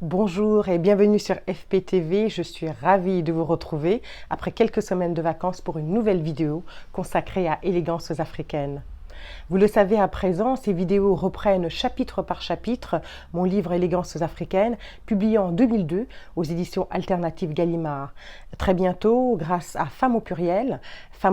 Bonjour et bienvenue sur FPTV, je suis ravie de vous retrouver après quelques semaines de vacances pour une nouvelle vidéo consacrée à élégances africaines. Vous le savez à présent, ces vidéos reprennent chapitre par chapitre mon livre Élégances africaines, publié en 2002 aux éditions alternatives Gallimard. Très bientôt, grâce à Femmes au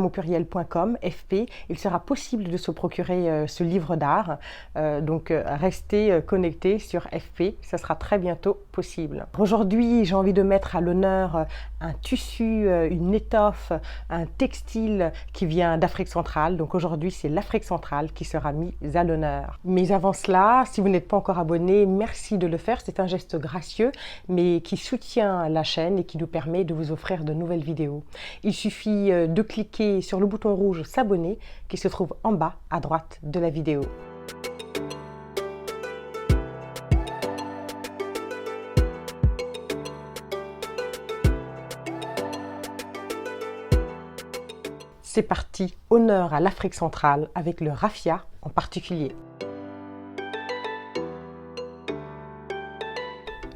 pluriel.com, FP, il sera possible de se procurer ce livre d'art. Donc restez connectés sur FP, ça sera très bientôt possible. Aujourd'hui, j'ai envie de mettre à l'honneur un tissu, une étoffe, un textile qui vient d'Afrique centrale. Donc aujourd'hui, c'est l'Afrique centrale qui sera mise à l'honneur. Mais avant cela, si vous n'êtes pas encore abonné, merci de le faire. C'est un geste gracieux, mais qui soutient la chaîne et qui nous permet de vous offrir de nouvelles vidéos. Il suffit de cliquer sur le bouton rouge s'abonner qui se trouve en bas à droite de la vidéo. C'est parti, honneur à l'Afrique centrale avec le raffia en particulier.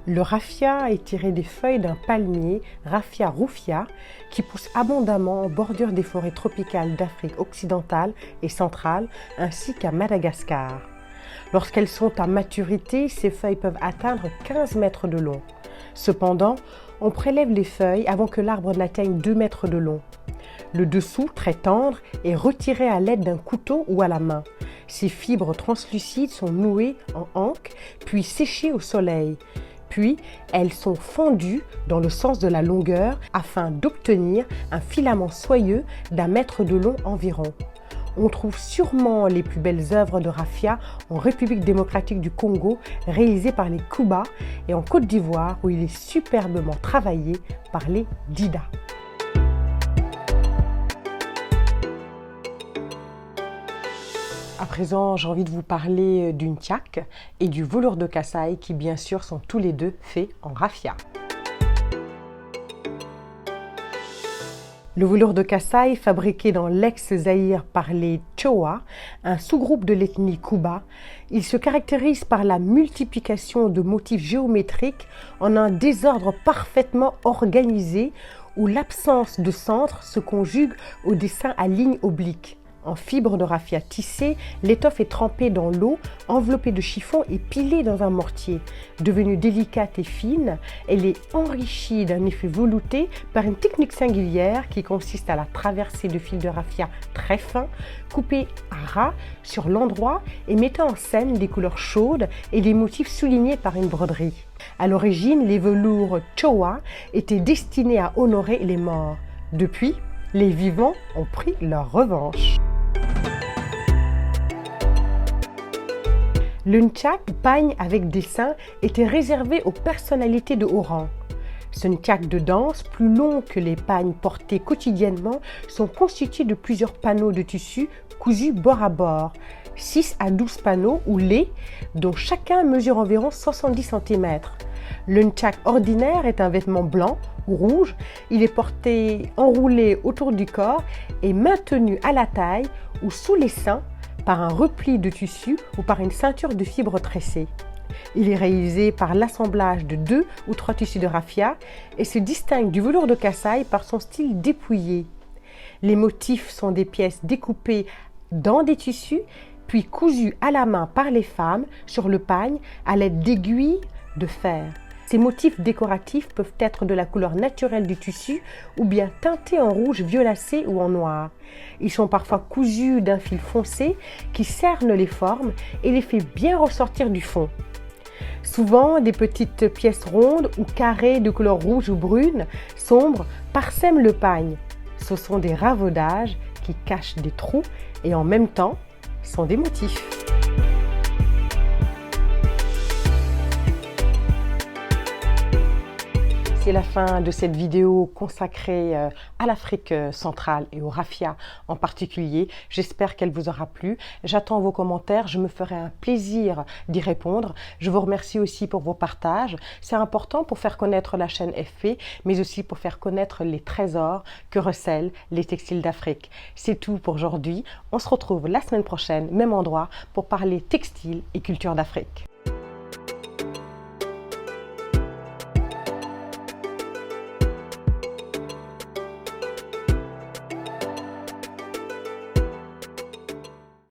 Le raffia est tiré des feuilles d'un palmier, Raffia rufia, qui pousse abondamment en bordure des forêts tropicales d'Afrique occidentale et centrale, ainsi qu'à Madagascar. Lorsqu'elles sont à maturité, ces feuilles peuvent atteindre 15 mètres de long. Cependant, on prélève les feuilles avant que l'arbre n'atteigne 2 mètres de long. Le dessous, très tendre, est retiré à l'aide d'un couteau ou à la main. Ces fibres translucides sont nouées en anques, puis séchées au soleil. Puis, elles sont fendues dans le sens de la longueur afin d'obtenir un filament soyeux d'1 mètre de long environ. On trouve sûrement les plus belles œuvres de raffia en République démocratique du Congo, réalisées par les Kuba, et en Côte d'Ivoire, où il est superbement travaillé par les Dida. À présent, j'ai envie de vous parler d'une tchak et du velours de Kasaï qui, bien sûr, sont tous les deux faits en raffia. Le velours de Kasaï, fabriqué dans l'ex-Zaïre par les Tchoa, un sous-groupe de l'ethnie Kuba, il se caractérise par la multiplication de motifs géométriques en un désordre parfaitement organisé où l'absence de centre se conjugue au dessin à lignes obliques. En fibre de raffia tissée, l'étoffe est trempée dans l'eau, enveloppée de chiffon et pilée dans un mortier. Devenue délicate et fine, elle est enrichie d'un effet velouté par une technique singulière qui consiste à la traversée de fils de raffia très fins, coupés à ras sur l'endroit et mettant en scène des couleurs chaudes et des motifs soulignés par une broderie. À l'origine, les velours Tchoa étaient destinés à honorer les morts. Depuis, les vivants ont pris leur revanche. Le ntchak, pagne avec dessin, était réservé aux personnalités de haut rang. Ce ntchak de danse, plus long que les pagnes portées quotidiennement, sont constitués de plusieurs panneaux de tissu cousus bord à bord, 6 à 12 panneaux ou lais, dont chacun mesure environ 70 cm. Le ntchak ordinaire est un vêtement blanc ou rouge. Il est porté enroulé autour du corps et maintenu à la taille ou sous les seins par un repli de tissu ou par une ceinture de fibres tressées. Il est réalisé par l'assemblage de 2 ou 3 tissus de raffia et se distingue du velours de Kasaï par son style dépouillé. Les motifs sont des pièces découpées dans des tissus puis cousues à la main par les femmes sur le pagne à l'aide d'aiguilles de fer. Ces motifs décoratifs peuvent être de la couleur naturelle du tissu ou bien teintés en rouge violacé ou en noir. Ils sont parfois cousus d'un fil foncé qui cerne les formes et les fait bien ressortir du fond. Souvent, des petites pièces rondes ou carrées de couleur rouge ou brune sombre parsèment le pagne. Ce sont des ravaudages qui cachent des trous et en même temps sont des motifs. C'est la fin de cette vidéo consacrée à l'Afrique centrale et au raffia en particulier. J'espère qu'elle vous aura plu. J'attends vos commentaires, je me ferai un plaisir d'y répondre. Je vous remercie aussi pour vos partages. C'est important pour faire connaître la chaîne FP, mais aussi pour faire connaître les trésors que recèlent les textiles d'Afrique. C'est tout pour aujourd'hui. On se retrouve la semaine prochaine, même endroit, pour parler textile et culture d'Afrique.